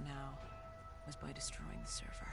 now was by destroying the server.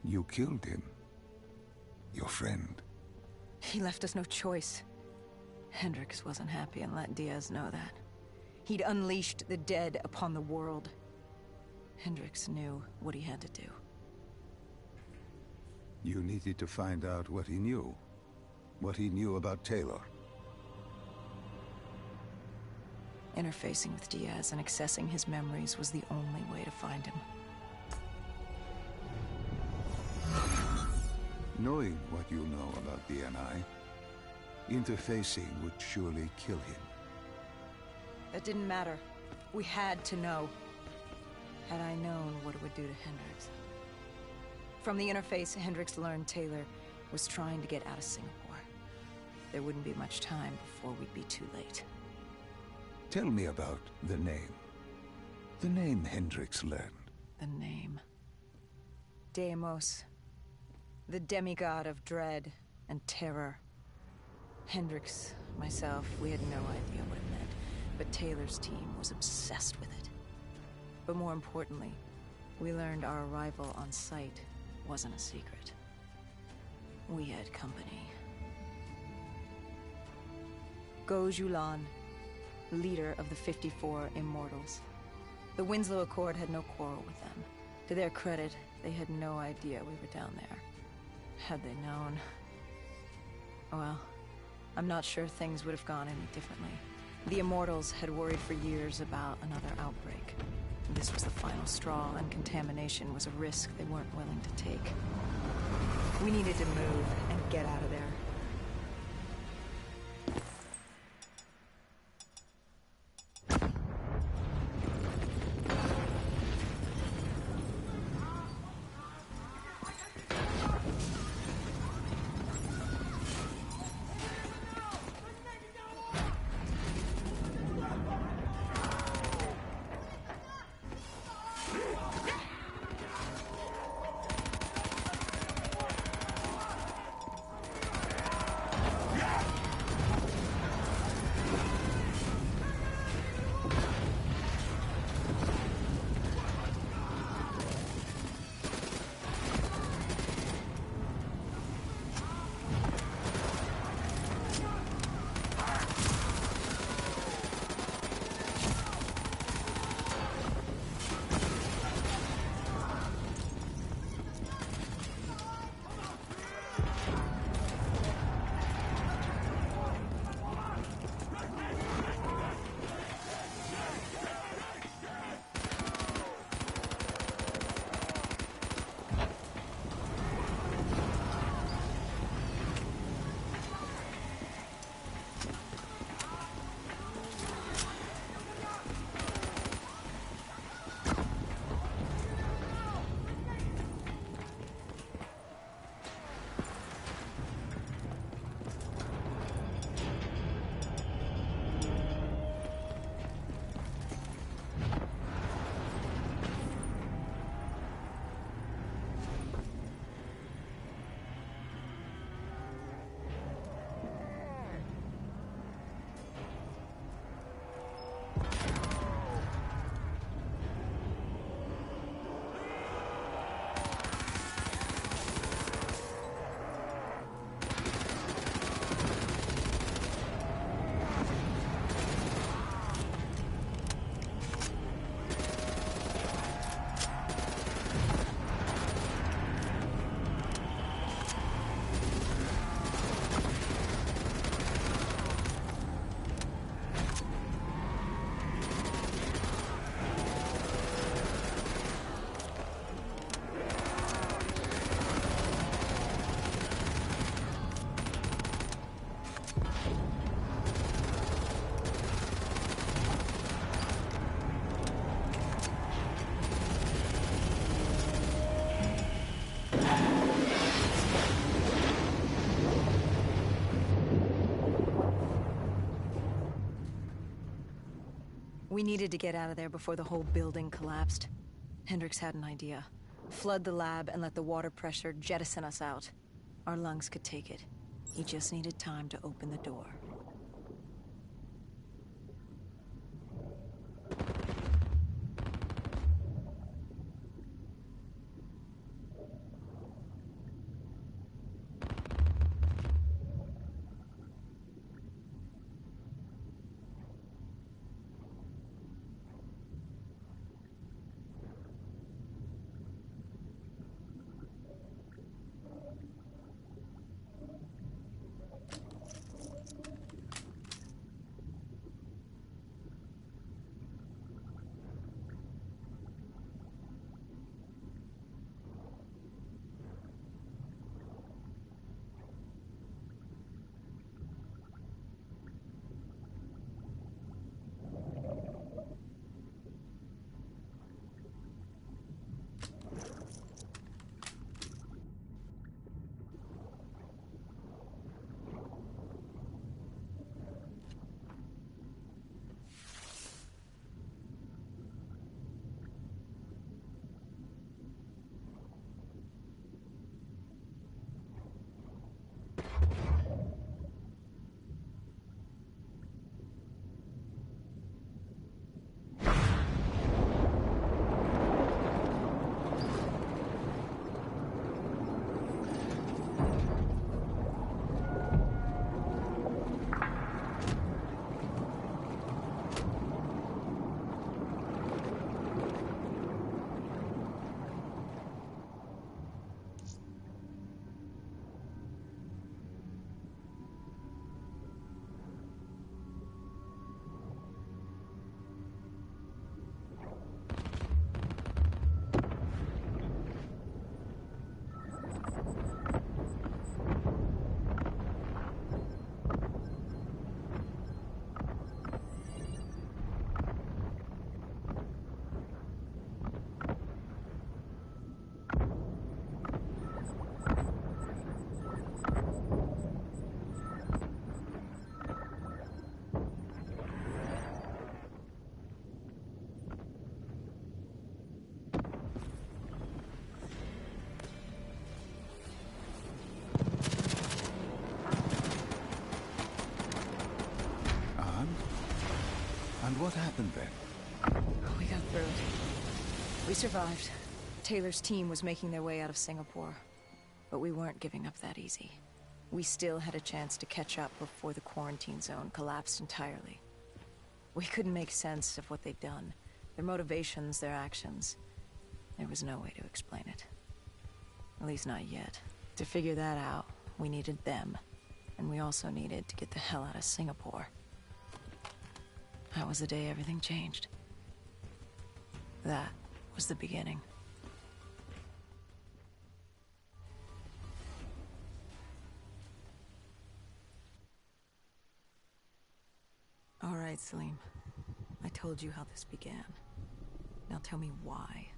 You killed him. Your friend. He left us no choice. Hendricks wasn't happy and let Diaz know that. He'd unleashed the dead upon the world. Hendricks knew what he had to do. You needed to find out what he knew. What he knew about Taylor. Interfacing with Diaz and accessing his memories was the only way to find him. Knowing what you know about DNI, interfacing would surely kill him. That didn't matter. We had to know. Had I known what it would do to Hendricks. From the interface, Hendricks learned Taylor was trying to get out of Singapore. There wouldn't be much time before we'd be too late. Tell me about the name. The name Hendricks learned. The name. Deimos. The demigod of dread and terror. Hendricks, myself, we had no idea what it meant, but Taylor's team was obsessed with it. But more importantly, we learned our arrival on site wasn't a secret. We had company. Go Julan, leader of the 54 Immortals. The Winslow Accord had no quarrel with them. To their credit, they had no idea we were down there. Had they known... Well, I'm not sure things would have gone any differently. The Immortals had worried for years about another outbreak. This was the final straw, and contamination was a risk they weren't willing to take. We needed to move and get out of there. We needed to get out of there before the whole building collapsed. Hendricks had an idea. Flood the lab and let the water pressure jettison us out. Our lungs could take it. He just needed time to open the door. And what happened then? We got through it. We survived. Taylor's team was making their way out of Singapore. But we weren't giving up that easy. We still had a chance to catch up before the quarantine zone collapsed entirely. We couldn't make sense of what they'd done. Their motivations, their actions. There was no way to explain it. At least not yet. To figure that out, we needed them. And we also needed to get the hell out of Singapore. That was the day everything changed. That was the beginning. All right, Salim. I told you how this began. Now tell me why.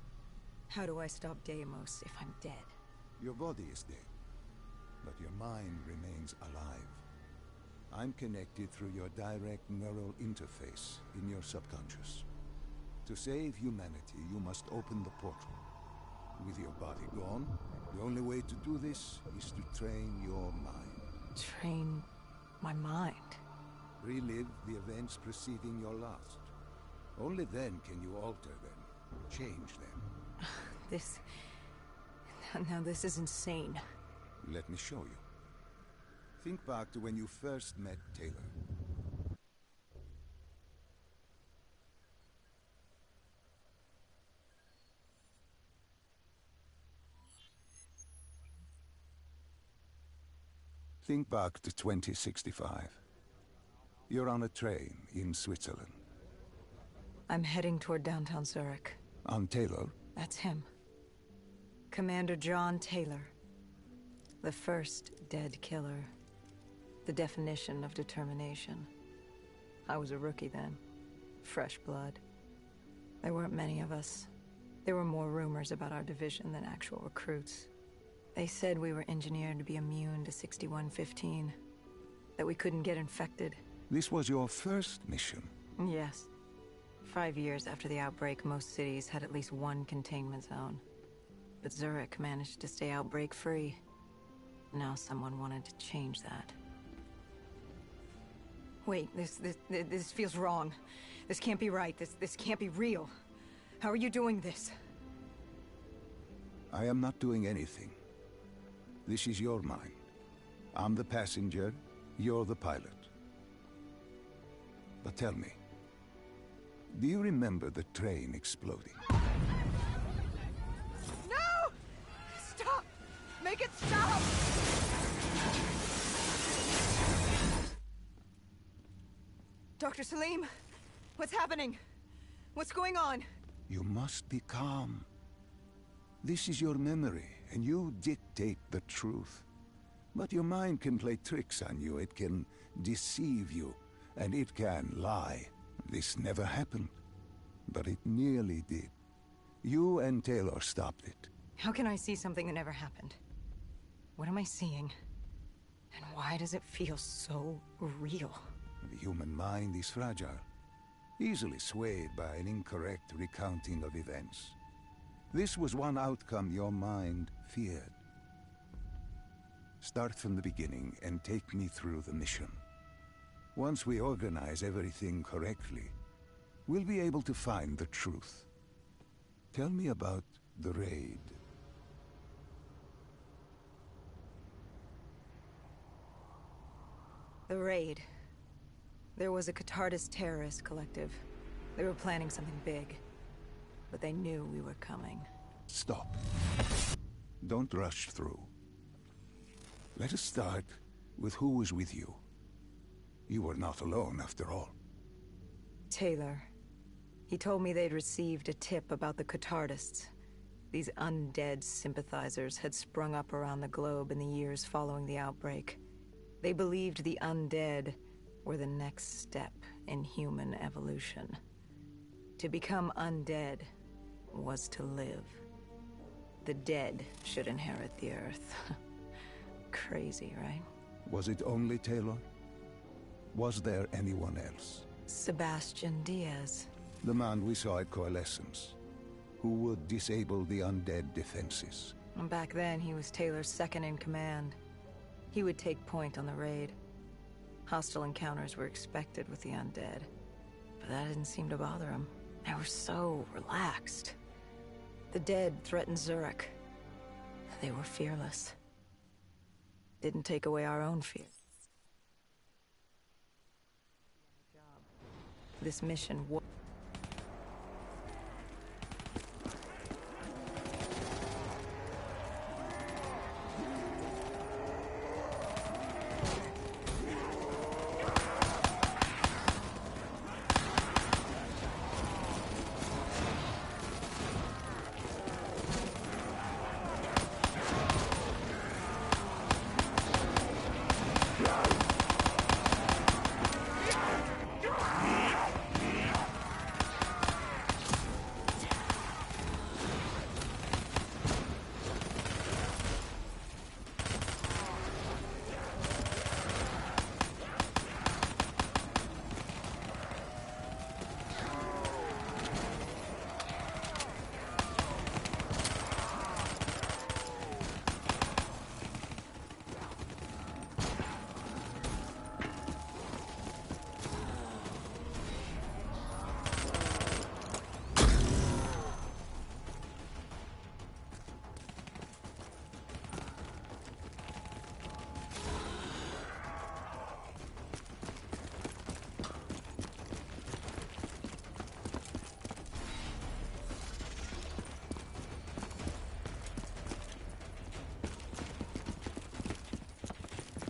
How do I stop Deimos if I'm dead? Your body is dead, but your mind remains alive. I'm connected through your direct neural interface in your subconscious. To save humanity, you must open the portal. With your body gone, the only way to do this is to train your mind. Train my mind? Relive the events preceding your last. Only then can you alter them, change them. Now this is insane. Let me show you. Think back to when you first met Taylor. Think back to 2065. You're on a train in Switzerland. I'm heading toward downtown Zurich. On Taylor? That's him. Commander John Taylor. The first dead killer. The definition of determination. I was a rookie then. Fresh blood. There weren't many of us. There were more rumors about our division than actual recruits. They said we were engineered to be immune to 6115. That we couldn't get infected. This was your first mission? Yes. 5 years after the outbreak, most cities had at least one containment zone. But Zurich managed to stay outbreak-free. Now someone wanted to change that. Wait, this feels wrong. This can't be right. This can't be real. How are you doing this? I am not doing anything. This is your mind. I'm the passenger, you're the pilot. But tell me, do you remember the train exploding? No! Stop! Make it stop! Dr. Salim, what's happening? What's going on? You must be calm. This is your memory, and you dictate the truth. But your mind can play tricks on you. It can deceive you, and it can lie. This never happened, but it nearly did. You and Taylor stopped it. How can I see something that never happened? What am I seeing? And why does it feel so real? The human mind is fragile, easily swayed by an incorrect recounting of events. This was one outcome your mind feared. Start from the beginning and take me through the mission. Once we organize everything correctly, we'll be able to find the truth. Tell me about the raid. The raid. There was a Catardist terrorist collective. They were planning something big. But they knew we were coming. Stop. Don't rush through. Let us start with who was with you. You were not alone, after all. Taylor. He told me they'd received a tip about the Catardists. These undead sympathizers had sprung up around the globe in the years following the outbreak. They believed the undead were the next step in human evolution. To become undead was to live. The dead should inherit the Earth. Crazy, right? Was it only Taylor? Was there anyone else? Sebastian Diaz. The man we saw at Coalescence, who would disable the undead defenses. Back then, he was Taylor's second in command. He would take point on the raid. Hostile encounters were expected with the undead. that didn't seem to bother them. They were so relaxed. The dead threatened Zurich. They were fearless. Didn't take away our own fear. This mission was...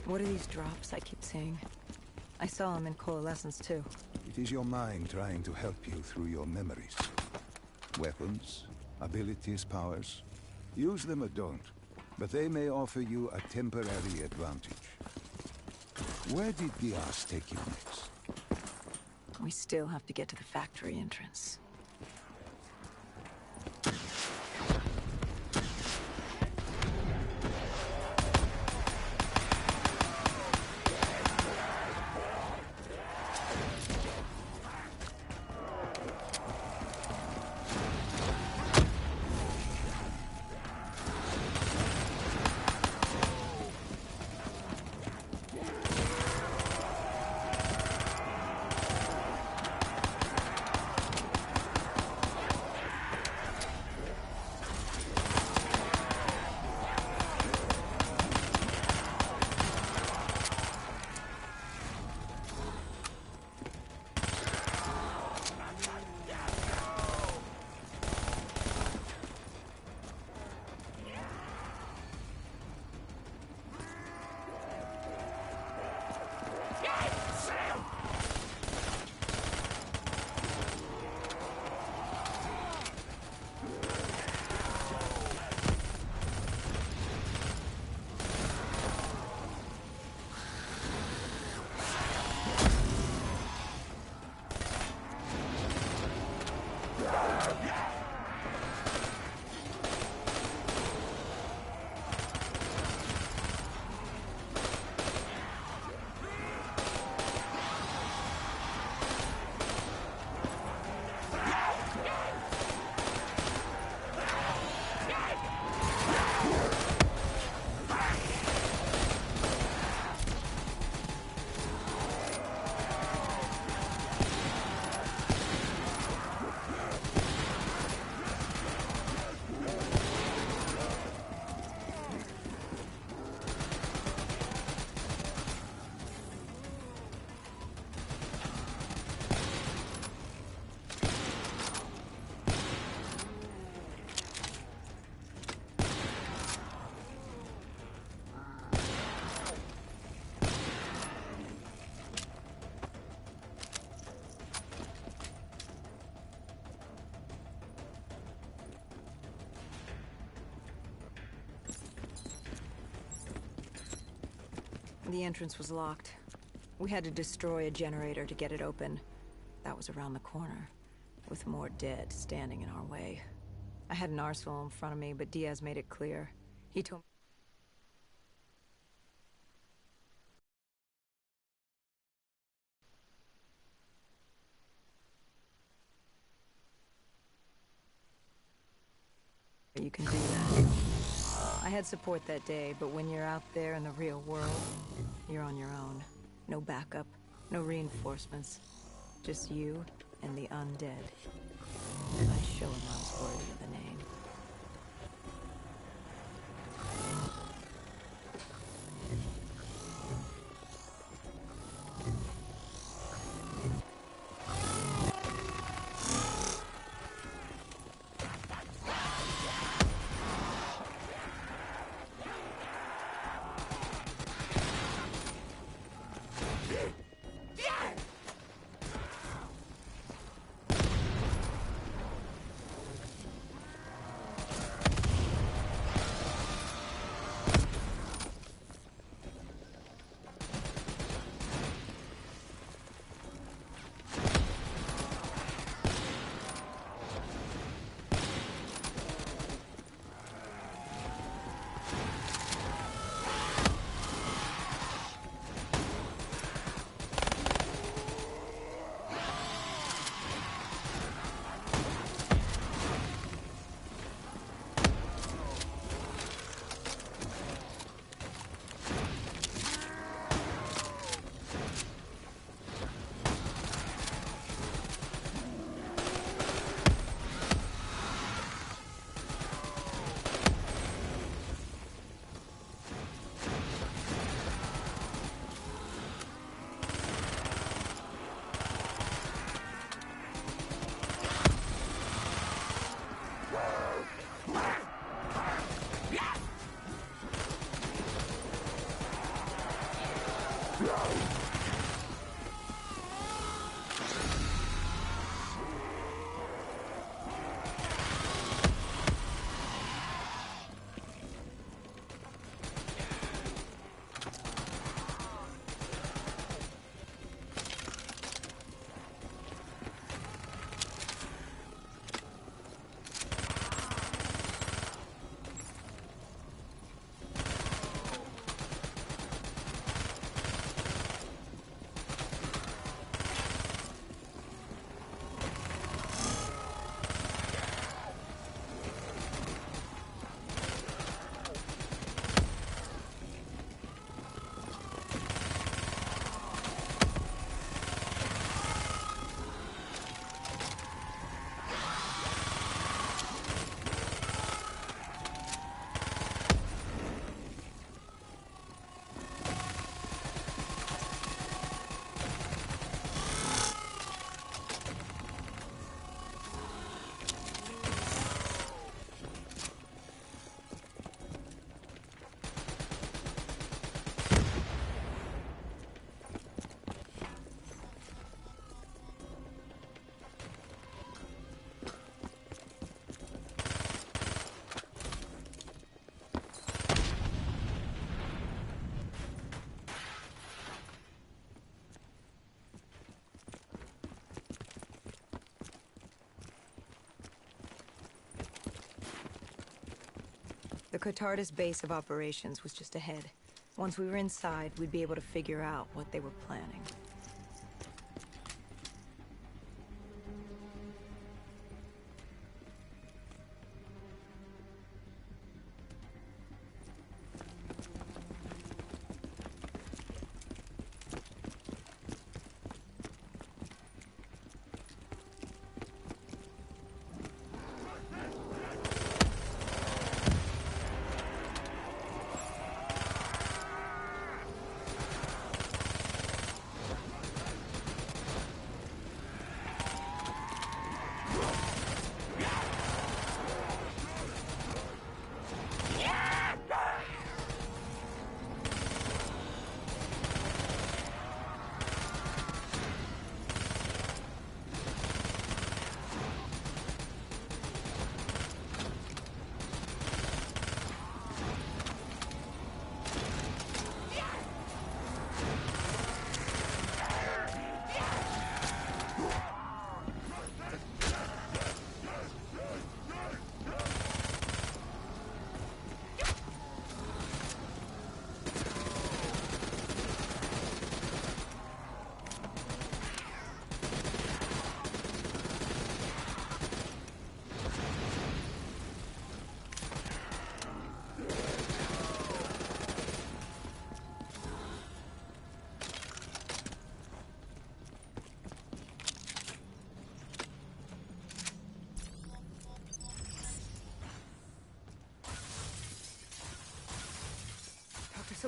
What are these drops I keep seeing? I saw them in Coalescence too. It is your mind trying to help you through your memories. Weapons, abilities, powers. Use them or don't, but they may offer you a temporary advantage. Where did Diaz take you next? We still have to get to the factory entrance. The entrance was locked. We had to destroy a generator to get it open. That was around the corner, with more dead standing in our way. I had an arsenal in front of me, but Diaz made it clear. He told me you can do that. I had support that day, but when you're out there in the real world, you're on your own. No backup, no reinforcements. Just you and the undead. I'd show him I was worthy of the name. The Catardis base of operations was just ahead. Once we were inside, we'd be able to figure out what they were planning.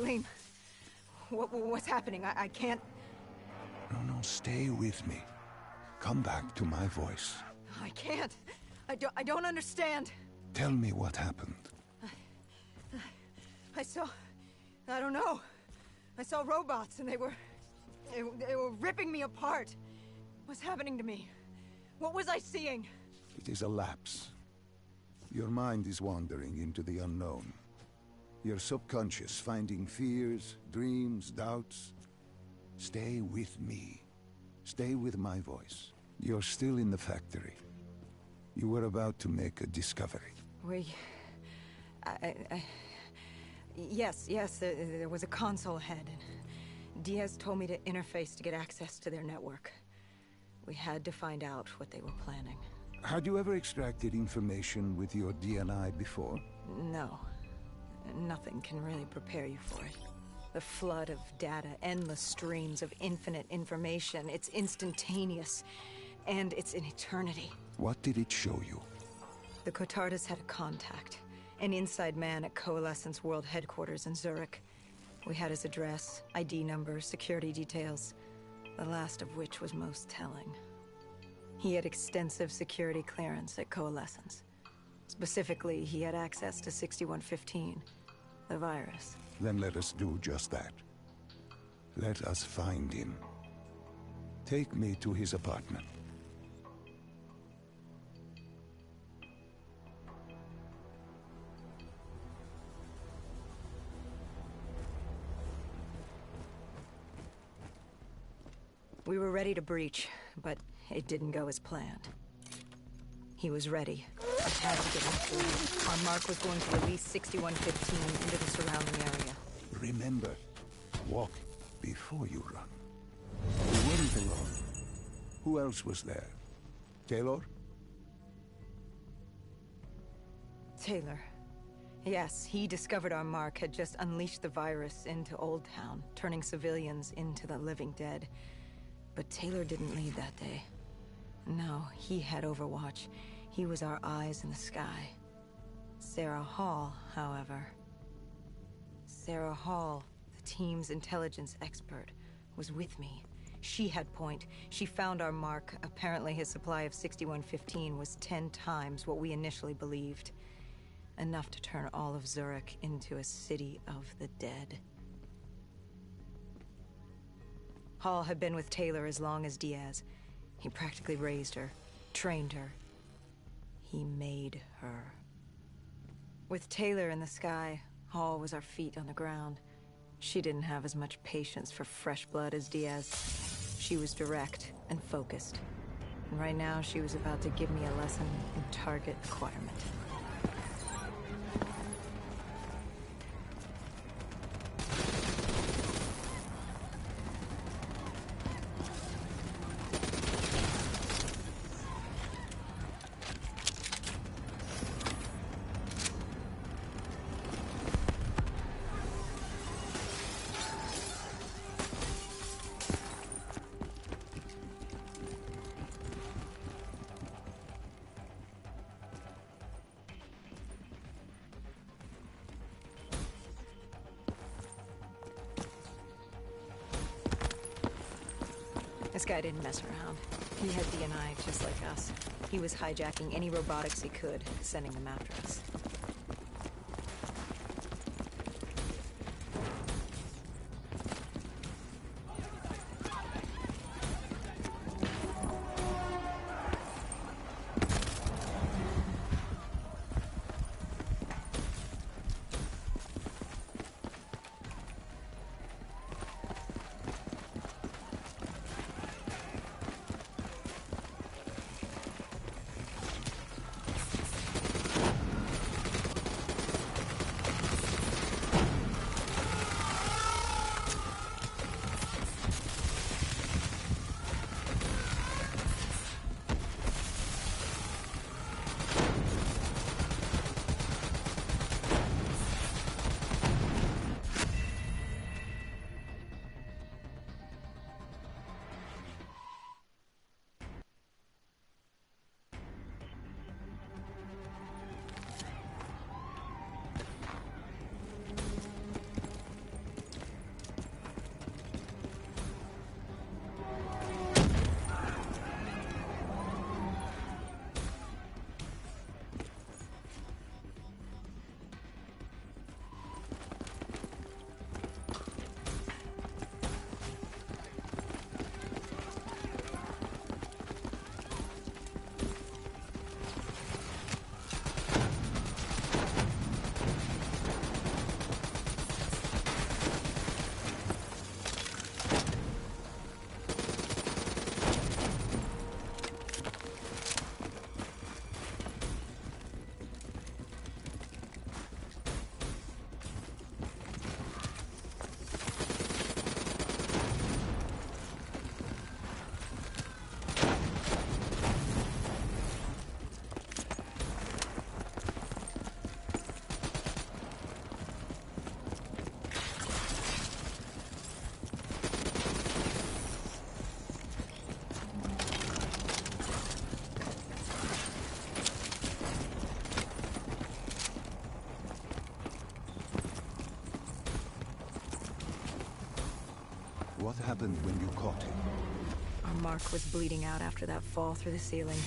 Salim, what's happening? I can't... No, stay with me. Come back to my voice. I can't. I don't understand. Tell me what happened. I saw... I don't know. I saw robots and they were ripping me apart. What's happening to me? What was I seeing? It is a lapse. Your mind is wandering into the unknown. Your subconscious finding fears, dreams, doubts. Stay with me. Stay with my voice. You're still in the factory. You were about to make a discovery. Yes, there was a console ahead, and Diaz told me to interface to get access to their network. We had to find out what they were planning. Had you ever extracted information with your DNI before? No. Nothing can really prepare you for it. The flood of data, endless streams of infinite information, it's instantaneous, and it's an eternity. What did it show you? The Cotardas had a contact. An inside man at Coalescence World Headquarters in Zurich. We had his address, ID number, security details, the last of which was most telling. He had extensive security clearance at Coalescence. Specifically, he had access to 6115, the virus. Then let us do just that. Let us find him. Take me to his apartment. We were ready to breach, but it didn't go as planned. He was ready. I had to get him through. Our mark was going to release 6115 into the surrounding area. Remember, walk before you run. You weren't alone. Who else was there? Taylor? Taylor. Yes, he discovered our mark had just unleashed the virus into Old Town, turning civilians into the living dead. But Taylor didn't lead that day. No, he had Overwatch. He was our eyes in the sky. Sarah Hall, however... Sarah Hall, the team's intelligence expert, was with me. She had point. She found our mark. Apparently his supply of 6115 was 10 times what we initially believed. Enough to turn all of Zurich into a city of the dead. Hall had been with Taylor as long as Diaz. He practically raised her, trained her. He made her. With Taylor in the sky, Hall was our feet on the ground. She didn't have as much patience for fresh blood as Diaz. She was direct and focused. And right now, she was about to give me a lesson in target acquirement. This guy didn't mess around. He had DNI just like us. He was hijacking any robotics he could, sending them after us. happened when you caught him? Our mark was bleeding out after that fall through the ceiling.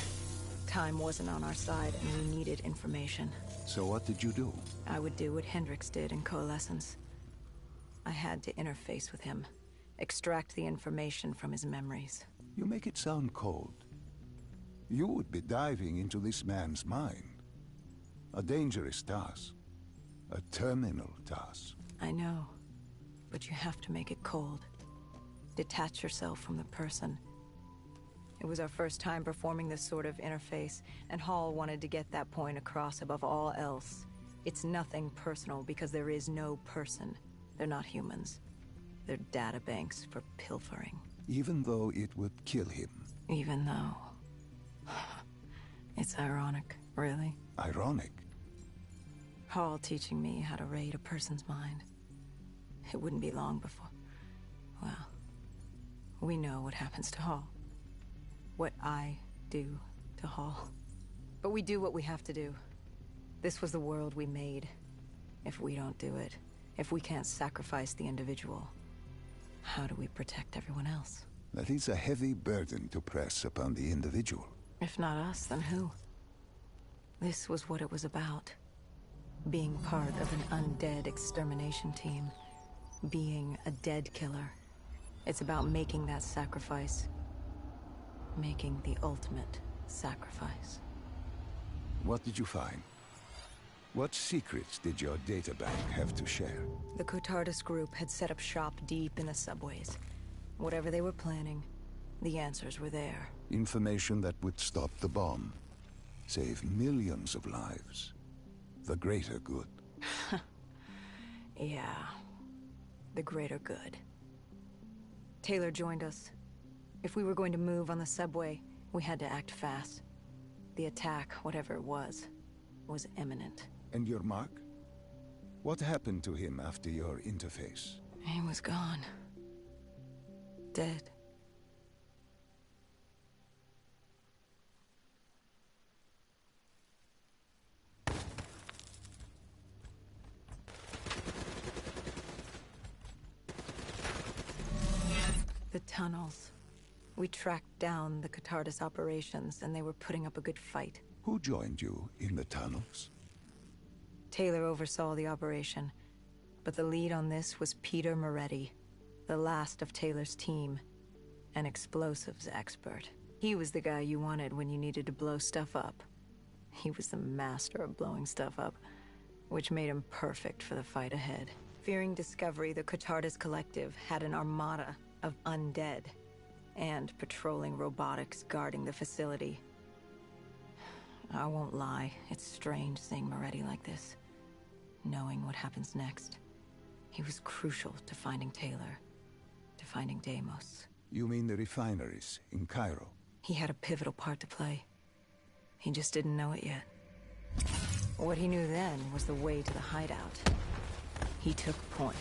Time wasn't on our side, and we needed information. So what did you do? I would do what Hendrix did in Coalescence. I had to interface with him, extract the information from his memories. You make it sound cold. You would be diving into this man's mind. A dangerous task. A terminal task. I know, but you have to make it cold. Detach yourself from the person. It was our first time performing this sort of interface, and Hall wanted to get that point across above all else. It's nothing personal because there is no person. They're not humans. They're databanks for pilfering. Even though it would kill him. Even though... It's ironic, really. Ironic? Hall teaching me how to raid a person's mind. It wouldn't be long before... Well, we know what happens to Hall. What I do to Hall. But we do what we have to do. This was the world we made. If we don't do it, if we can't sacrifice the individual, how do we protect everyone else? That is a heavy burden to press upon the individual. If not us, then who? This was what it was about. Being part of an undead extermination team. Being a dead killer. It's about making that sacrifice. Making the ultimate sacrifice. What did you find? What secrets did your databank have to share? The Cotardus group had set up shop deep in the subways. Whatever they were planning, the answers were there. Information that would stop the bomb. Save millions of lives. The greater good. Yeah. The greater good. Taylor joined us. If we were going to move on the subway, we had to act fast. The attack, whatever it was imminent. And your mark? What happened to him after your interface? He was gone. Dead. The tunnels. We tracked down the Cotardus operations, and they were putting up a good fight. Who joined you in the tunnels? Taylor oversaw the operation, but the lead on this was Peter Moretti, the last of Taylor's team, an explosives expert. He was the guy you wanted when you needed to blow stuff up. He was the master of blowing stuff up, which made him perfect for the fight ahead. Fearing discovery, the Cotardus Collective had an armada of undead and patrolling robotics guarding the facility. I won't lie, it's strange seeing Moretti like this. Knowing what happens next. He was crucial to finding Taylor, to finding Deimos. You mean the refineries in Cairo? He had a pivotal part to play. He just didn't know it yet. What he knew then was the way to the hideout. He took point.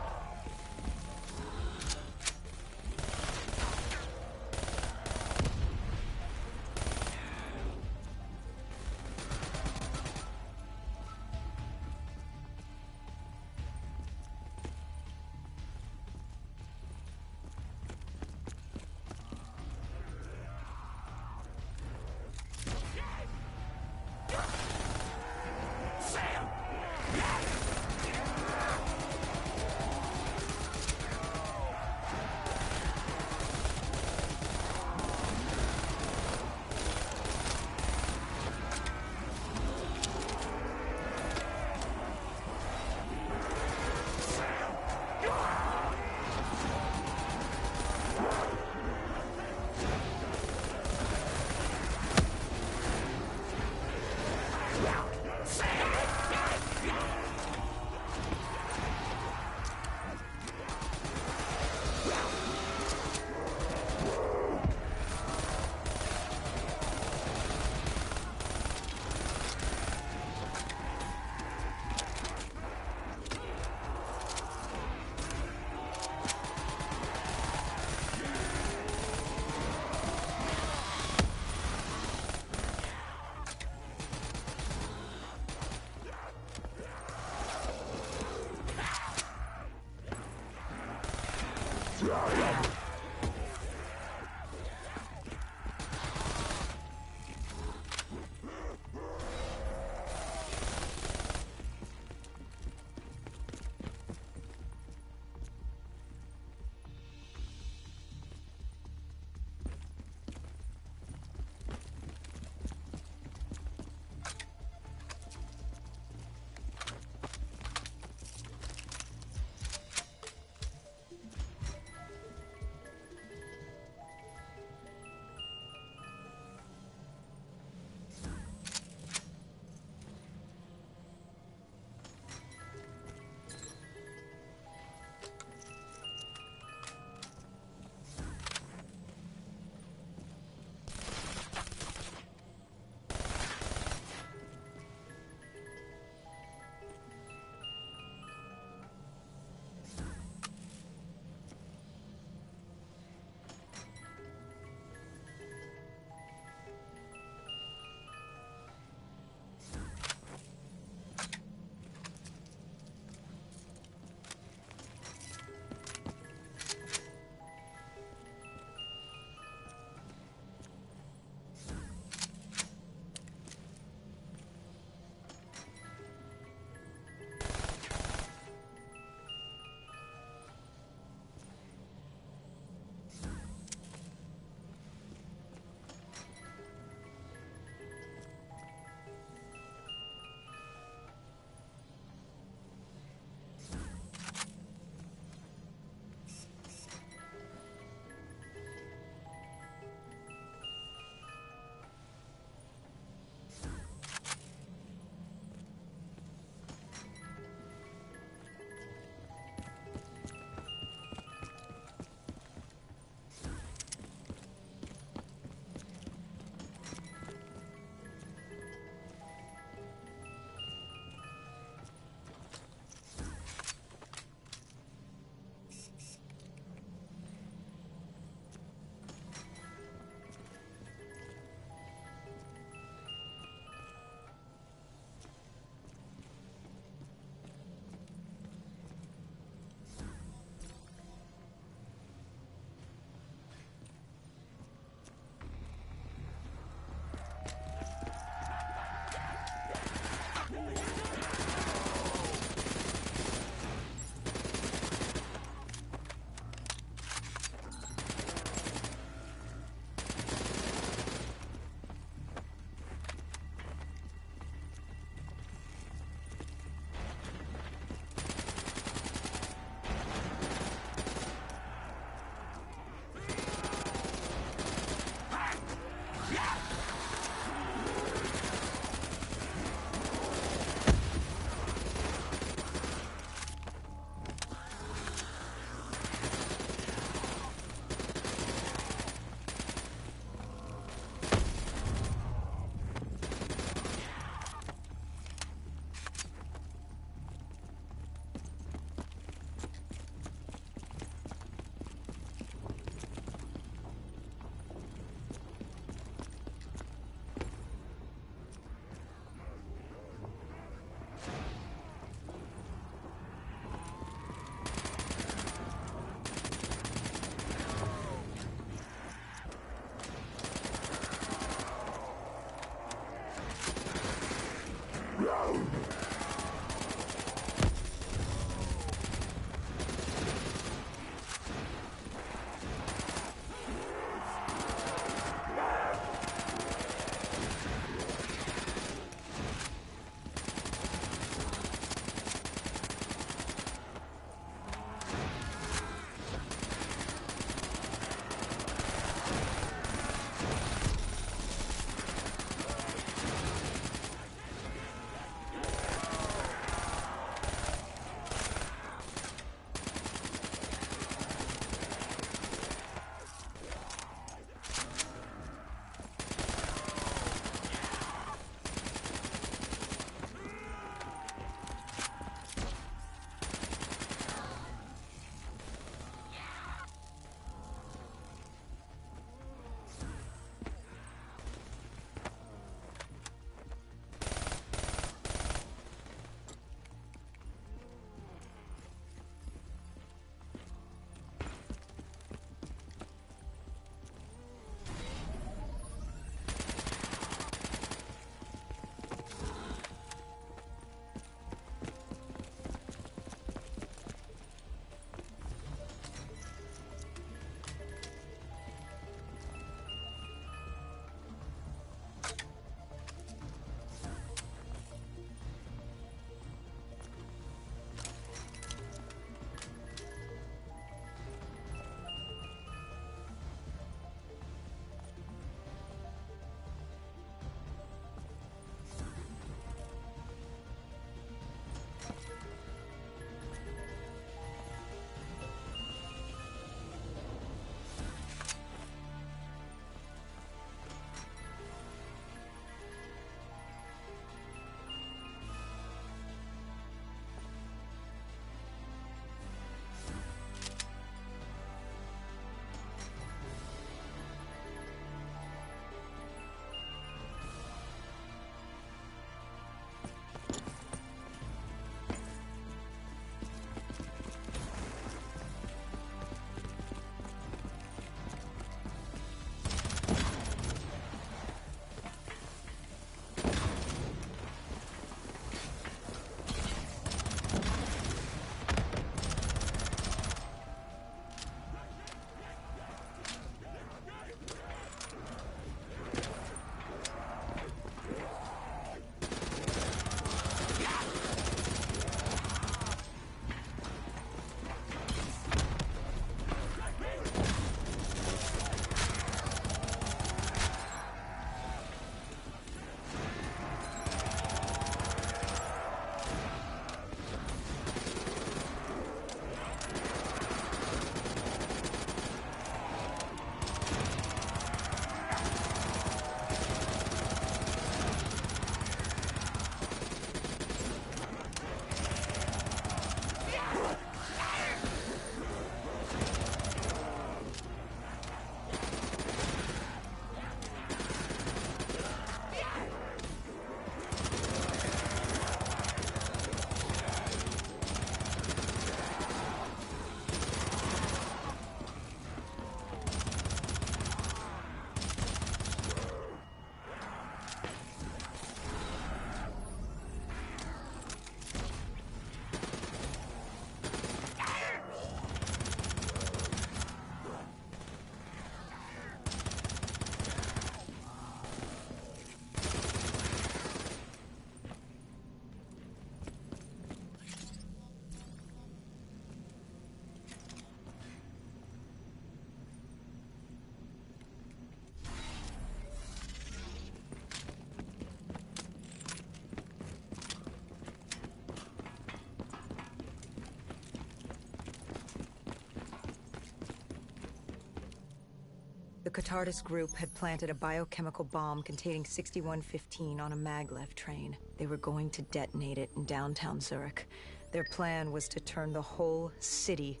Catardus group had planted a biochemical bomb containing 6115 on a maglev train. They were going to detonate it in downtown Zurich. Their plan was to turn the whole city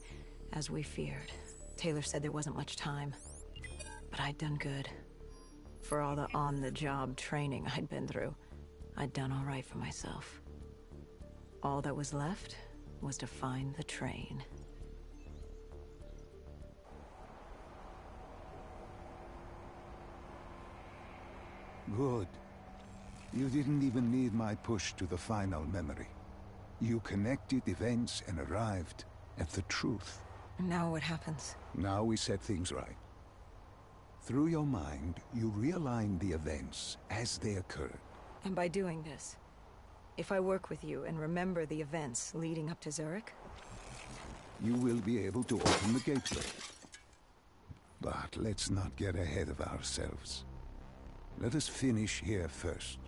as we feared. Taylor said there wasn't much time, but I'd done good. For all the on-the-job training I'd been through, I'd done all right for myself. All that was left was to find the train. Good. You didn't even need my push to the final memory. You connected events and arrived at the truth. And now what happens? Now we set things right. Through your mind, you realign the events as they occurred. And by doing this, if I work with you and remember the events leading up to Zurich, you will be able to open the gateway. But let's not get ahead of ourselves. Let us finish here first.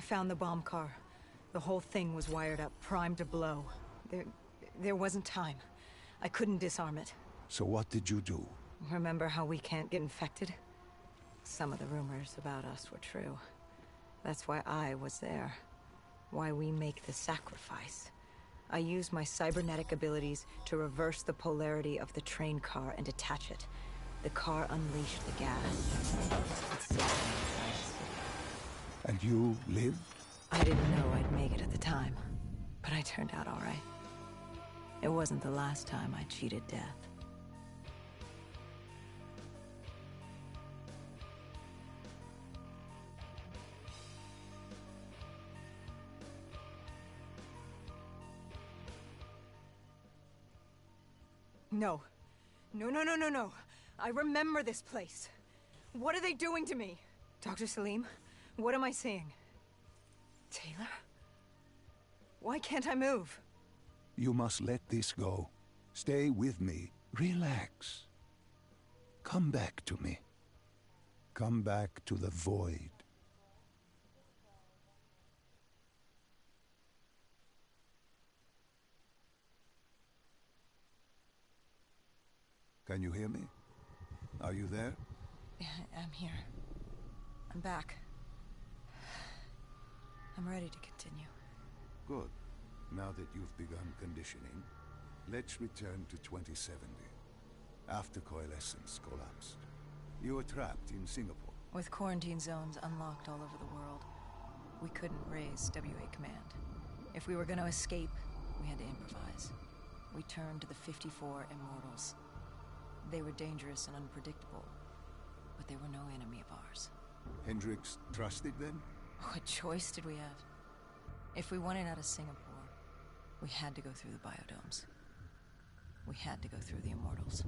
found the bomb car. The whole thing was wired up, primed to blow. There wasn't time. I couldn't disarm it. So what did you do? Remember how we can't get infected? Some of the rumors about us were true. That's why I was there. Why we make the sacrifice. I used my cybernetic abilities to reverse the polarity of the train car and detach it. The car unleashed the gas. And you lived? I didn't know I'd make it at the time, but I turned out all right. It wasn't the last time I cheated death. No. No. I remember this place. What are they doing to me? Dr. Salim, what am I seeing? Taylor? Why can't I move? You must let this go. Stay with me. Relax. Come back to me. Come back to the void. Can you hear me? Are you there? Yeah, I'm here. I'm back. I'm ready to continue. Good. Now that you've begun conditioning, let's return to 2070. After coalescence collapsed. You were trapped in Singapore. With quarantine zones unlocked all over the world, we couldn't raise WA command. If we were going to escape, we had to improvise. We turned to the 54 Immortals. They were dangerous and unpredictable, but they were no enemy of ours. Hendricks trusted them? What choice did we have? If we wanted out of Singapore, we had to go through the biodomes. We had to go through the Immortals.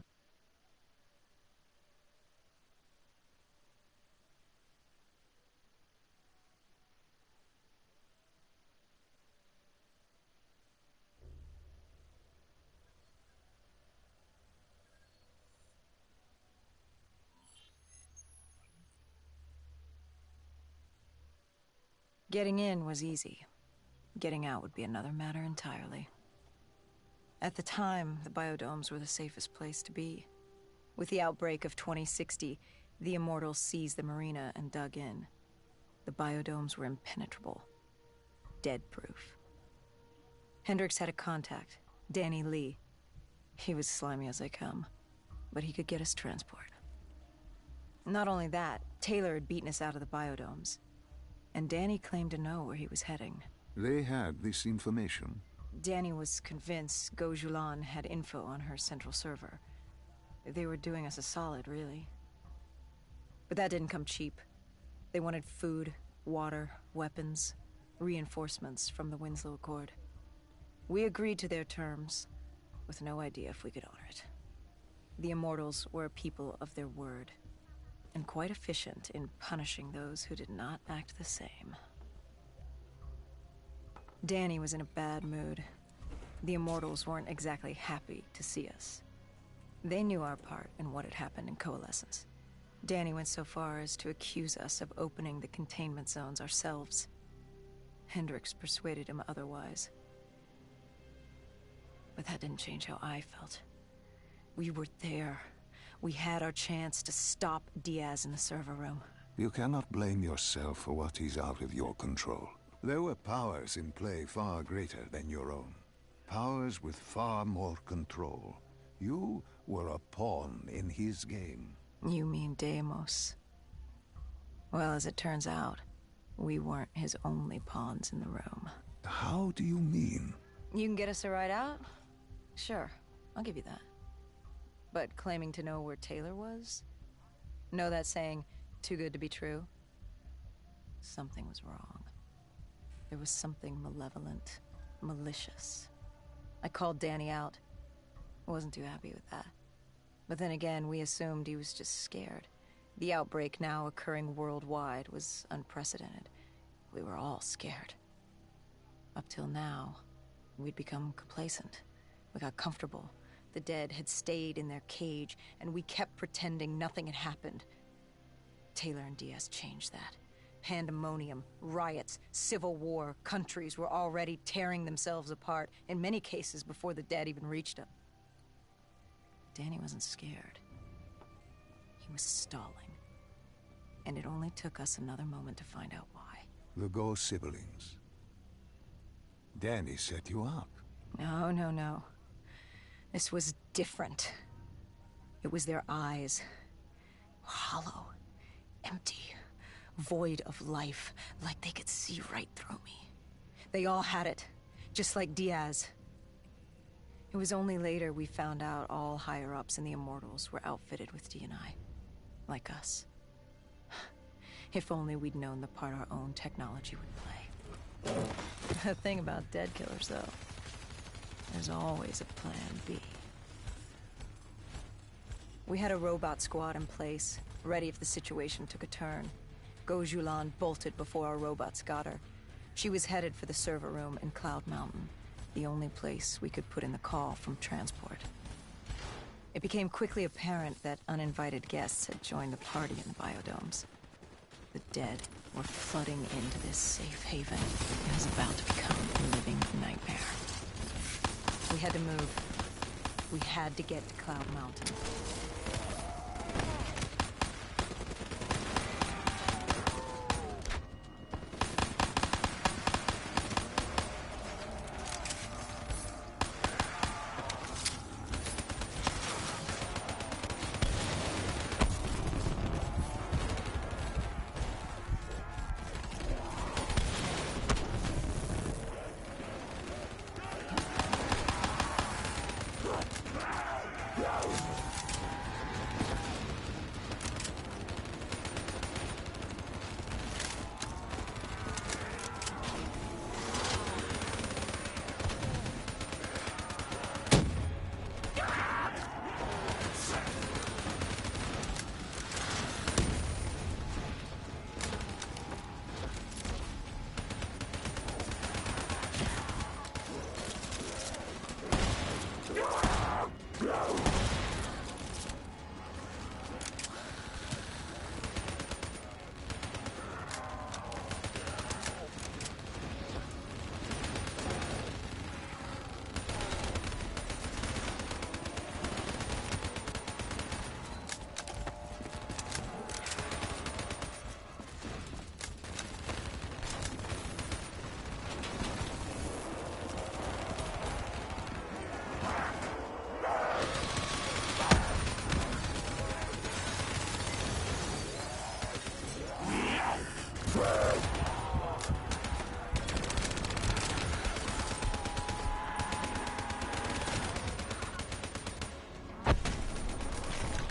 Getting in was easy. Getting out would be another matter entirely. At the time, the biodomes were the safest place to be. With the outbreak of 2060, the Immortals seized the marina and dug in. The biodomes were impenetrable. Dead-proof. Hendricks had a contact, Danny Lee. He was slimy as they come, but he could get us transport. Not only that, Taylor had beaten us out of the biodomes. And Danny claimed to know where he was heading. They had this information. Danny was convinced Gojulan had info on her central server. They were doing us a solid, really. But that didn't come cheap. They wanted food, water, weapons, reinforcements from the Winslow Accord. We agreed to their terms, with no idea if we could honor it. The Immortals were a people of their word, and quite efficient in punishing those who did not act the same. Danny was in a bad mood. The Immortals weren't exactly happy to see us. They knew our part in what had happened in Coalescence. Danny went so far as to accuse us of opening the containment zones ourselves. Hendricks persuaded him otherwise. But that didn't change how I felt. We were there. We had our chance to stop Diaz in the server room. You cannot blame yourself for what is out of your control. There were powers in play far greater than your own. Powers with far more control. You were a pawn in his game. You mean Deimos? Well, as it turns out, we weren't his only pawns in the room. How do you mean? You can get us a ride out? Sure, I'll give you that. But claiming to know where Taylor was? Know that saying, too good to be true? Something was wrong. There was something malevolent, malicious. I called Danny out. I wasn't too happy with that. But then again, we assumed he was just scared. The outbreak now occurring worldwide was unprecedented. We were all scared. Up till now, we'd become complacent. We got comfortable. The dead had stayed in their cage, and we kept pretending nothing had happened. Taylor and Diaz changed that. Pandemonium, riots, civil war, countries were already tearing themselves apart, in many cases before the dead even reached him. Danny wasn't scared. He was stalling. And it only took us another moment to find out why. The Ghost siblings. Danny set you up. No. This was different. It was their eyes. Hollow. Empty. Void of life. Like they could see right through me. They all had it. Just like Diaz. It was only later we found out all higher-ups in the Immortals were outfitted with D&I. Like us. If only we'd known the part our own technology would play. The thing about dead killers, though, there's always a plan B. We had a robot squad in place, ready if the situation took a turn. Gojulan bolted before our robots got her. She was headed for the server room in Cloud Mountain, the only place we could put in the call from transport. It became quickly apparent that uninvited guests had joined the party in the biodomes. The dead were flooding into this safe haven. It was about to become a living nightmare. We had to move. We had to get to Cloud Mountain.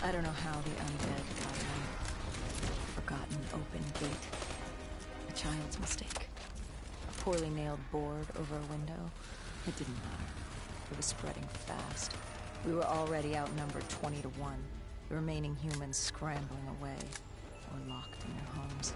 I don't know how the undead got in. Forgotten open gate. A child's mistake. A poorly nailed board over a window. It didn't matter. It was spreading fast. We were already outnumbered 20 to 1. The remaining humans scrambling away or locked in their homes.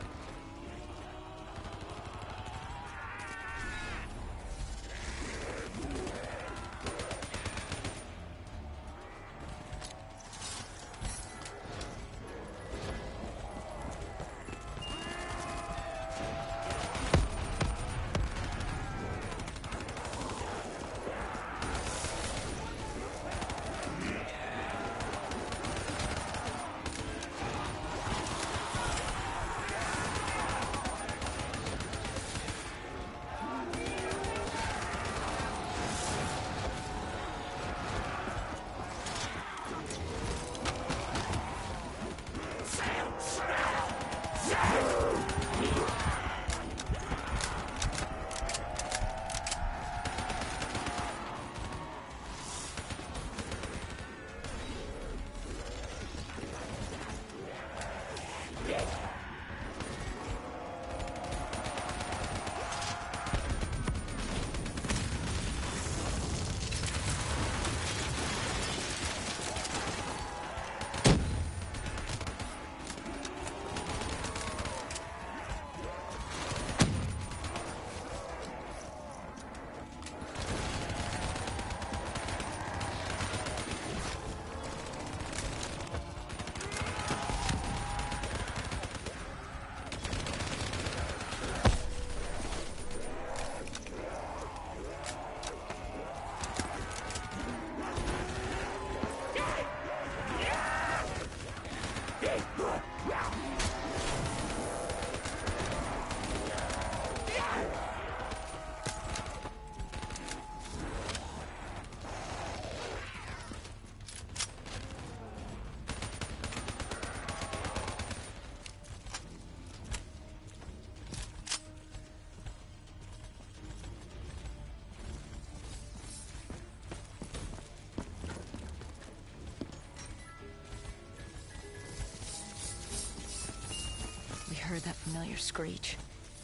heard that familiar screech.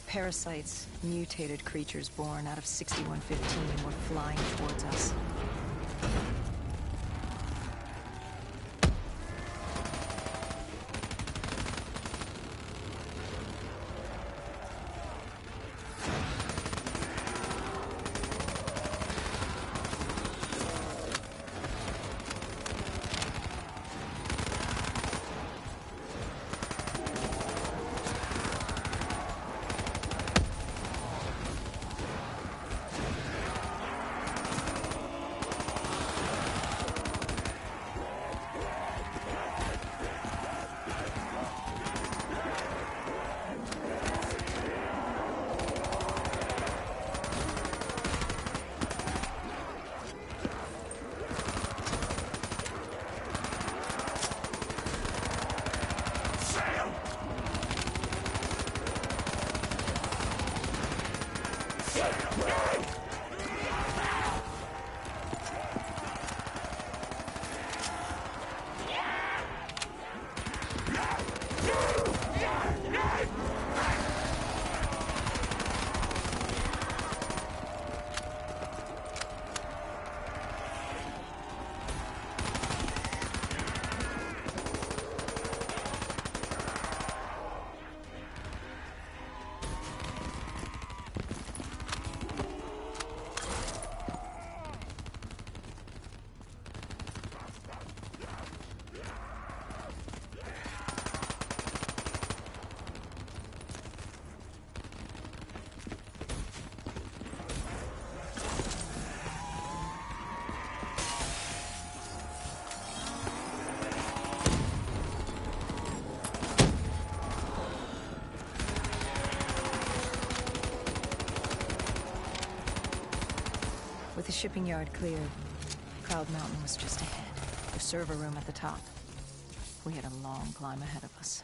Parasites, mutated creatures born out of 6115, were flying towards us. With the shipping yard cleared, Cloud Mountain was just ahead. The server room at the top. We had a long climb ahead of us.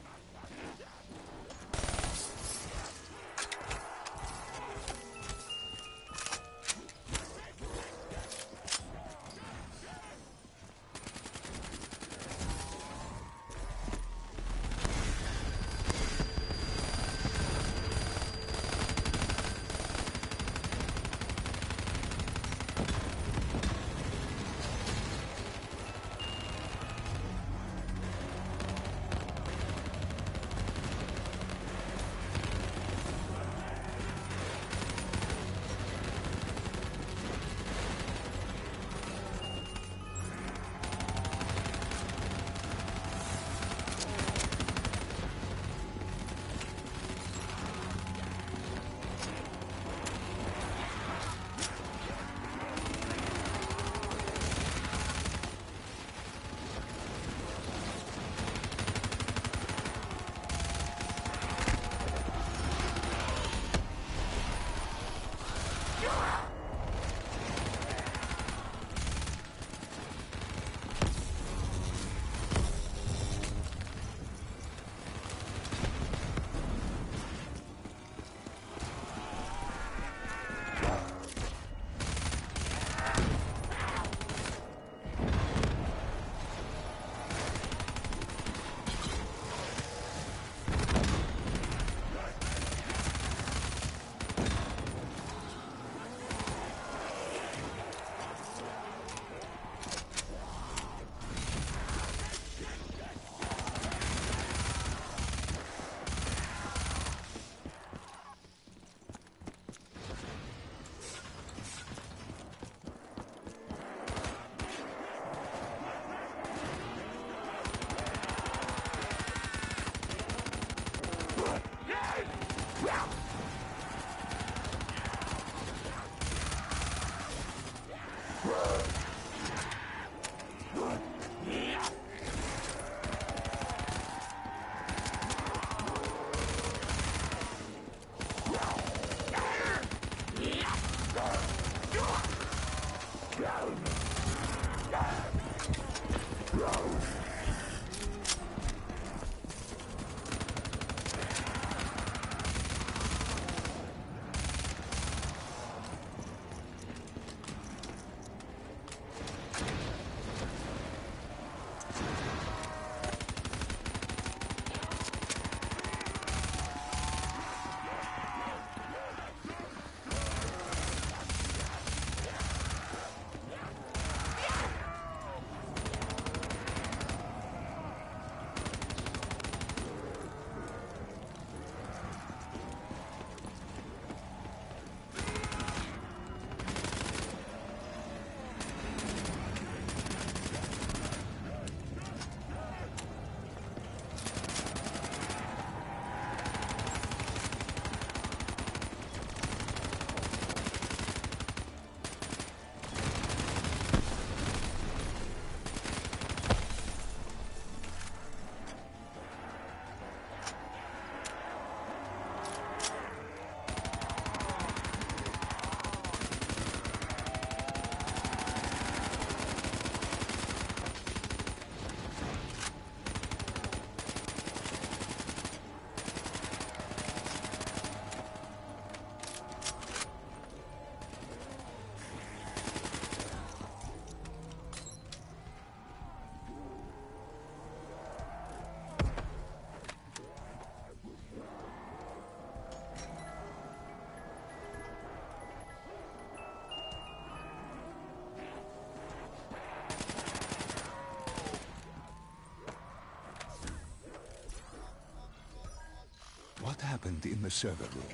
happened in the server room?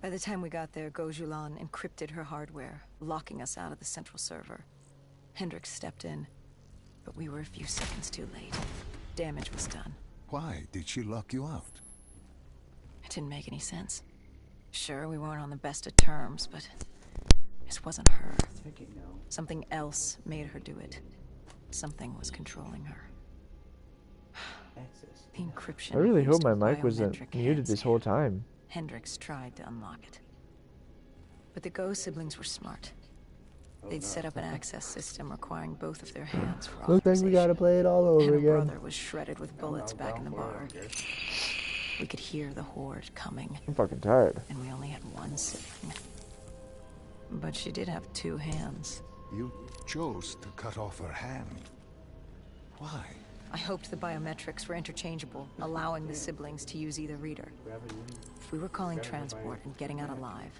By the time we got there, Gojulan encrypted her hardware, locking us out of the central server. Hendricks stepped in, but we were a few seconds too late. Damage was done. Why did she lock you out? It didn't make any sense. Sure, we weren't on the best of terms, but this wasn't her. Something else made her do it. Something was controlling her. The encryption. I really hope used my with mic wasn't biometric muted this whole time. Hendricks tried to unlock it. But the Go siblings were smart. They'd set up an access system requiring both of their hands for Looks like we gotta play it all over and her again. brother was shredded with bullets back in the bar. We could hear the horde coming. I'm fucking tired. And we only had one sibling. But she did have two hands. You chose to cut off her hand. Why? I hoped the biometrics were interchangeable, allowing the siblings to use either reader. If we were calling transport and getting out alive,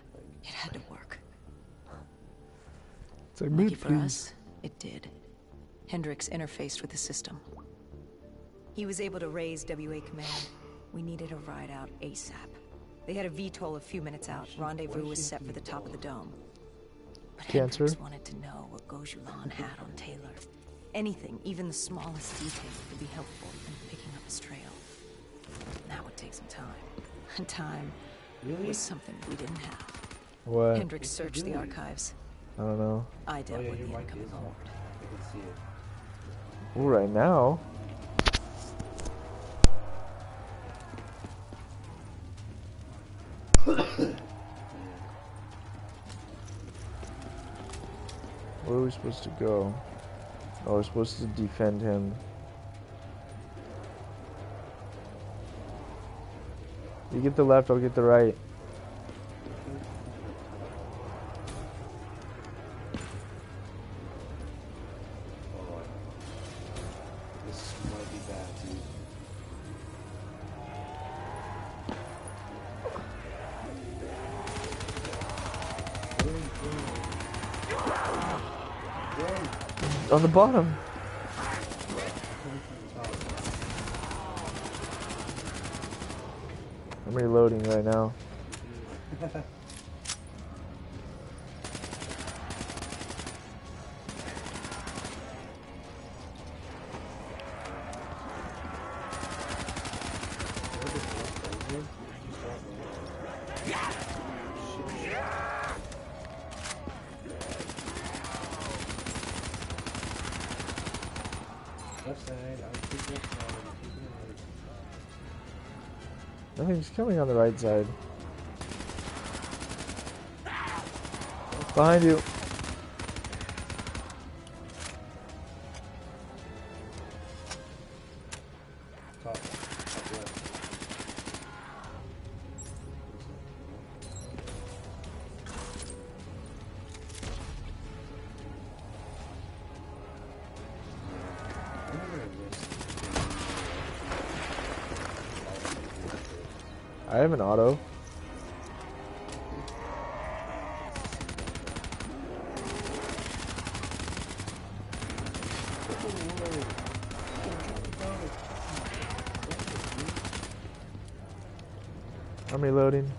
it had to work. It's like, Lucky for us, it did. Hendricks interfaced with the system. He was able to raise WA command. We needed a ride out ASAP. They had a VTOL a few minutes out. Rendezvous was set for the top of the dome. But Hendricks wanted to know what Gojulan had on Taylor. Anything, even the smallest detail, would be helpful in picking up his trail. That would take some time. And time was something we didn't have. What? Hendricks searched the archives. I don't know. I dealt with the incoming horde. Ooh, right now. Where are we supposed to go? Oh, we're supposed to defend him. You get the left, I'll get the right. This might be bad, dude. On the bottom. I'm reloading right now. Nothing's coming on the right side. Behind you. Top left. I have an auto. I'm reloading.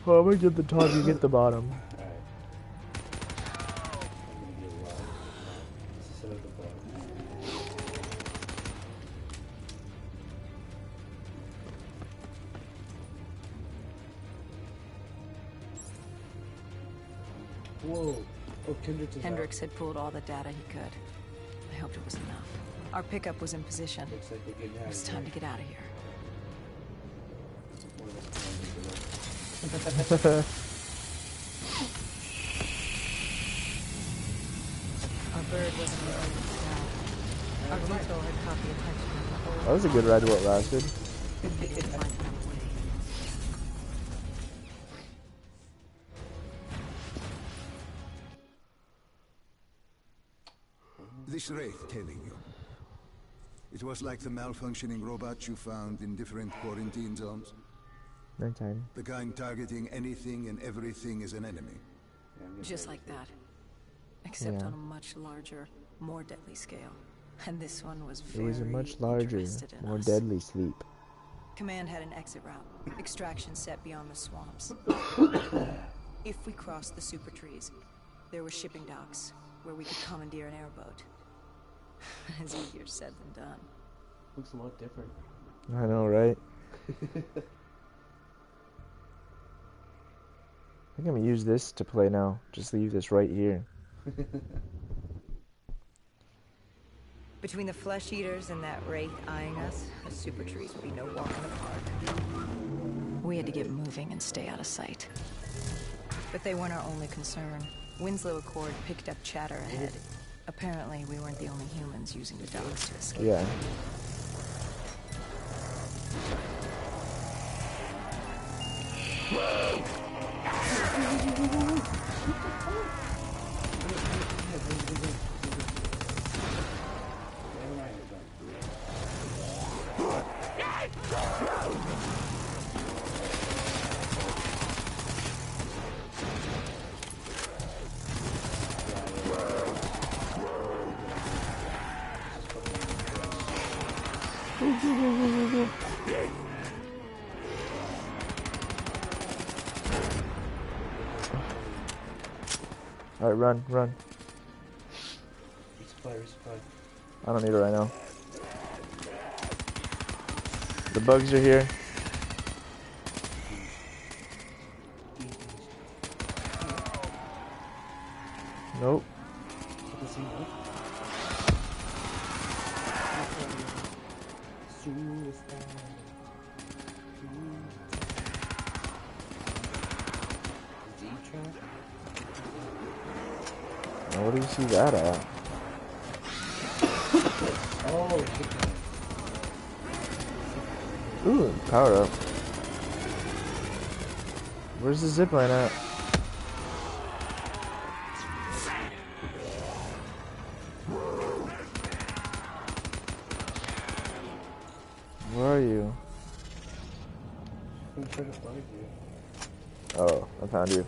Well, I'm gonna get the top, you get the bottom. Whoa. Oh, Hendricks had pulled all the data he could. I hoped it was enough. Our pickup was in position. Looks like they're getting out It was of time here. to get out of here. Our bird wasn't able to scout. Our VTOL had caught the attention of the whole. That was a good ride while it lasted. They couldn't find another way. This wraith telling you. It was like the malfunctioning robots you found in different quarantine zones. Nighttime. The kind targeting anything and everything as an enemy. Yeah, I'm getting Just ready like to- that. Except Yeah. on a much larger, more deadly scale. And this one was It very was a much larger, interested in more us. deadly sleep. Command had an exit route. Extraction set beyond the swamps. If we crossed the super trees, there were shipping docks where we could commandeer an airboat. It's easier said than done. Looks a lot different. I know, right? I think I'm gonna use this to play now. Just leave this right here. Between the flesh eaters and that wraith eyeing us, the super trees would be no walk in the park. We had to get moving and stay out of sight. But they weren't our only concern. Winslow Accord picked up chatter ahead. Apparently, we weren't the only humans using the docks to escape. Yeah. Alright, run, run. Resupply, resupply. I don't need it right now. The bugs are here. Nope. Does he know? Suicide. Z-Trap? Now, what do you see that at? Oh, shit. Ooh, power up. Where's the zipline at? Where are you? I'm trying to find you. Oh, I found you.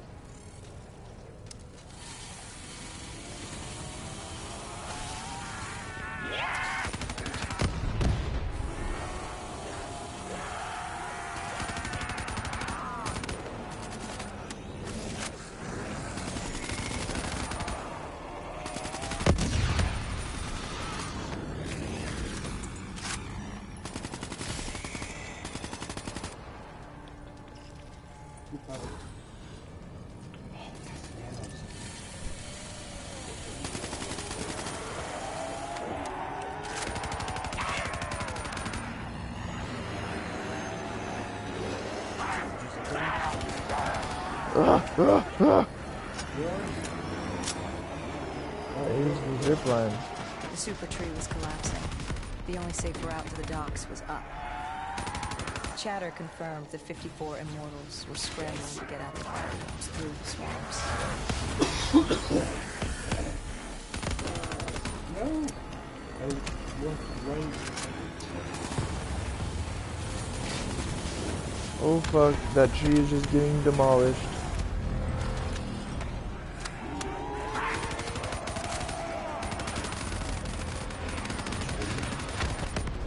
I used the zipline. The super tree was collapsing. The only safe route to the docks was up. Chatter confirmed the 54 immortals were scrambling to get out the fireworks through the swamps. No! I walked right. Oh fuck, that tree is just getting demolished.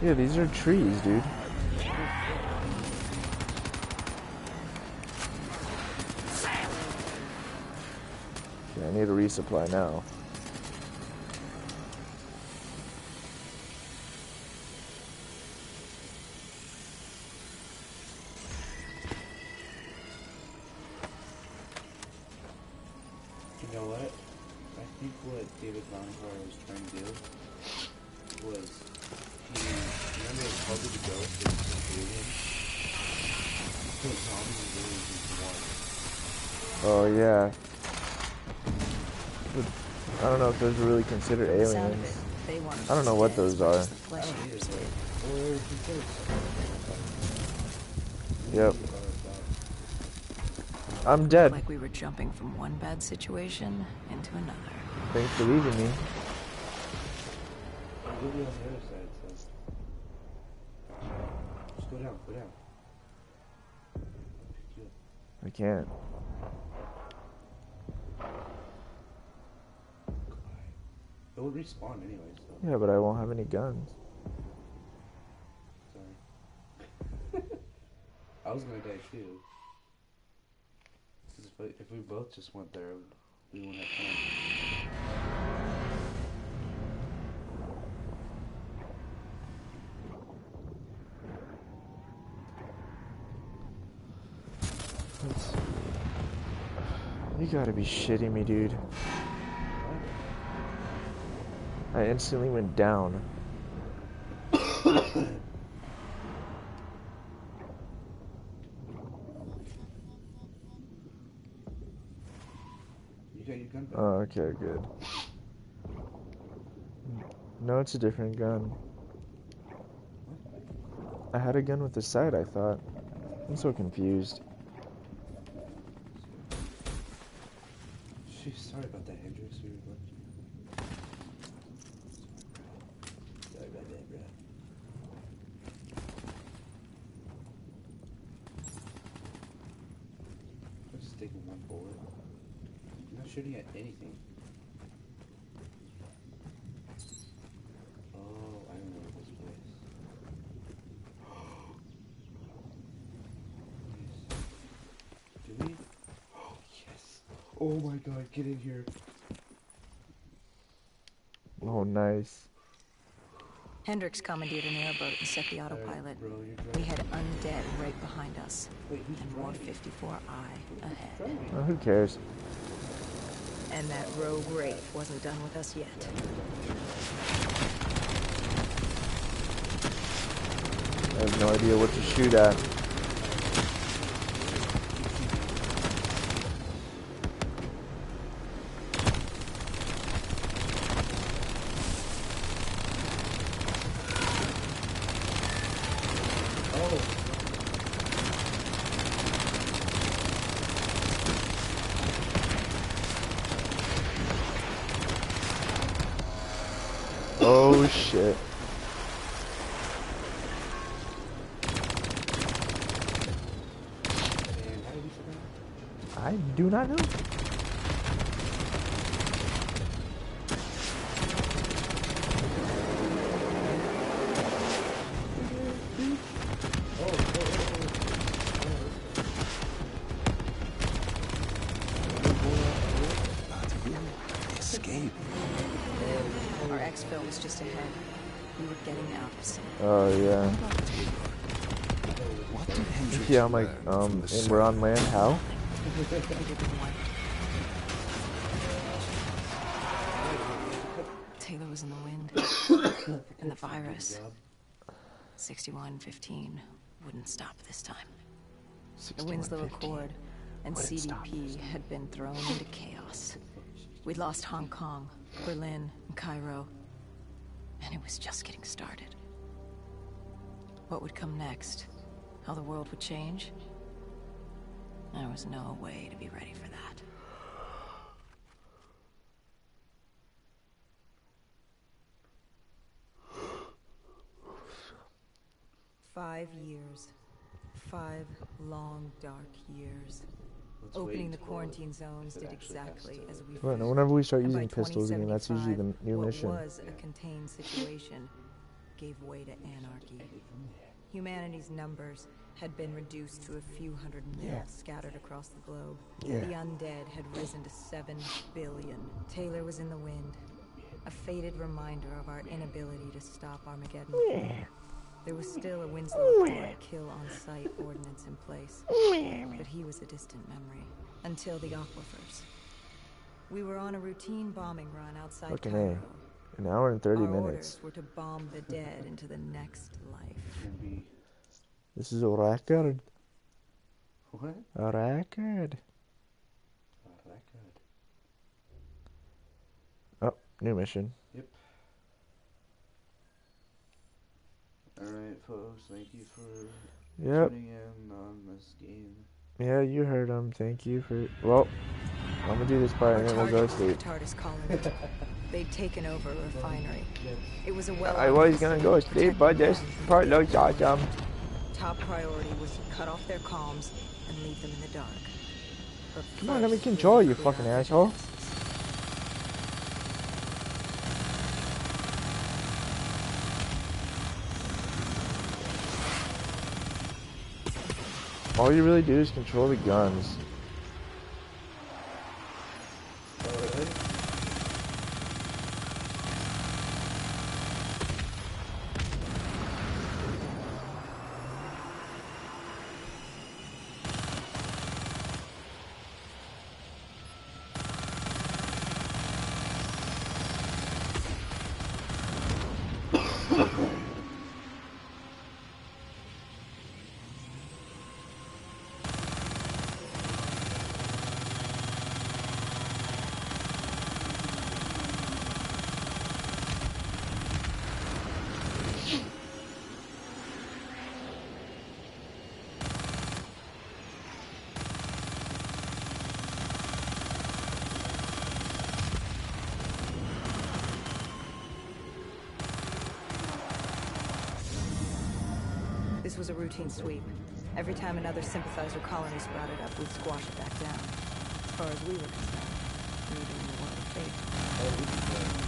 Yeah, these are trees, dude. Yeah, I need a resupply now. You know what? I think what David Bonhar was trying to do was remember his Call of the Ghost that was created? Put zombies really into one. Oh yeah. But I don't know if those are really considered From the sound of aliens. it, they wanted I don't know us what dead those as much are. as the flesh eaters did. Or because Yep. I'm dead. Like we were jumping from one bad situation into another. Thanks for leaving me. I'll give you on the other side, so. Just go down, go down. I can't. It will respawn anyway, so. Yeah, but I won't have any guns. Sorry. I was gonna die too. 'Cause if we both just went there, we wouldn't have time. You gotta be shitting me, dude. I instantly went down. You got your gun back? Oh, okay, good. No, it's a different gun. I had a gun with the sight, I thought. I'm so confused. Jeez, sorry about that, Hendrix. We were both... Sorry about that, bro. I'm just taking one bullet. I'm not shooting at anything. Oh, I remember this place. Yes. Do we? Oh, yes. Oh my god, get in here. Oh, nice. Hendrix commandeered an airboat and set the autopilot. Bro, you're driving. We had undead right behind us, Wait, who's and more driving? 54I ahead. Driving. Oh, who cares? And that rogue Wraith wasn't done with us yet. I have no idea what to shoot at. Oh shit. And how did you survive? I do not know. Escape. Our exfil was just ahead. We were getting out of sight. Oh yeah. What did Hendrix Yeah, I'm like, learn from the and we're on land, how? We didn't want. Taylor was in the wind. And the virus. 6115 wouldn't stop this time. The Winslow Accord and CDP had been thrown into chaos. We'd lost Hong Kong, Berlin, and Cairo. And it was just getting started. What would come next? How the world would change? There was no way to be ready for that. Five years. 5 long, dark years. Let's Opening wait the till quarantine zones it did actually has exactly to- as we Well, feared. whenever we start And by using pistols again, that's usually the 2075, new what mission. was a contained situation gave way to anarchy. Humanity's numbers had been reduced to a few hundred mil Yeah. scattered across the globe. Yeah. The undead had risen to 7 billion. Taylor was in the wind, a faded reminder of our inability to stop Armageddon. There was still a Winslow Accord kill-on-sight ordinance in place, but he was a distant memory. Until the aquifers. We were on a routine bombing run outside Fucking Cairo. A. An hour and 30 Our minutes. orders were to bomb the dead into the next life. Can be... This is a record. What? A record. Oh, that good. Oh, new mission. Yep. Alright, folks, thank you for Yep. tuning in on this game. Yeah, you heard him. Thank you for. Well, I'm gonna do this part and then we'll go to sleep. The TARDIS colony. They'd taken over a refinery. It was a well. I was gonna go to sleep, but this part looks awesome. top priority was to cut off their comms and leave them in the dark. But Come on, let me first, we control had to you, clear fucking out their asshole. defenses. All you really do is control the guns. Oh, really? This was a routine sweep. Every time another sympathizer colony sprouted up, we'd squash it back down. As far as we were concerned, we were doing the world a favor.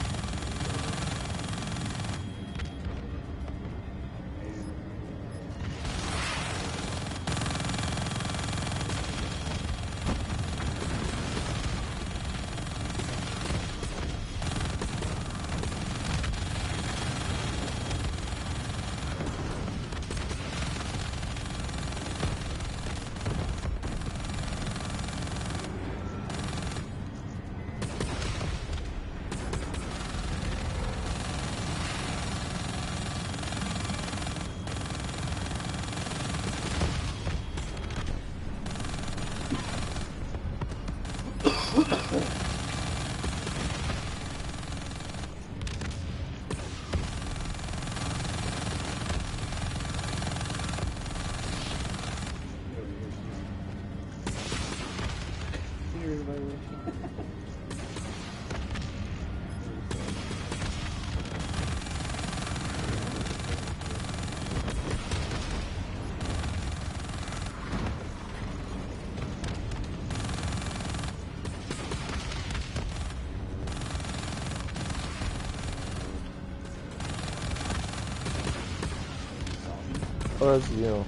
Oh, that's you.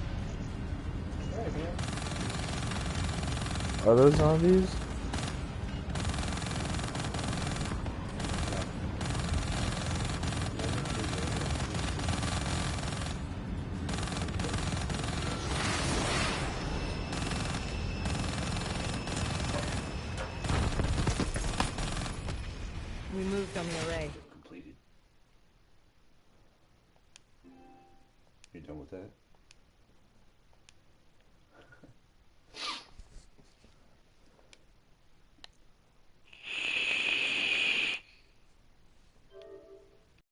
Are those zombies? We moved on the array. Completed. You're done with that?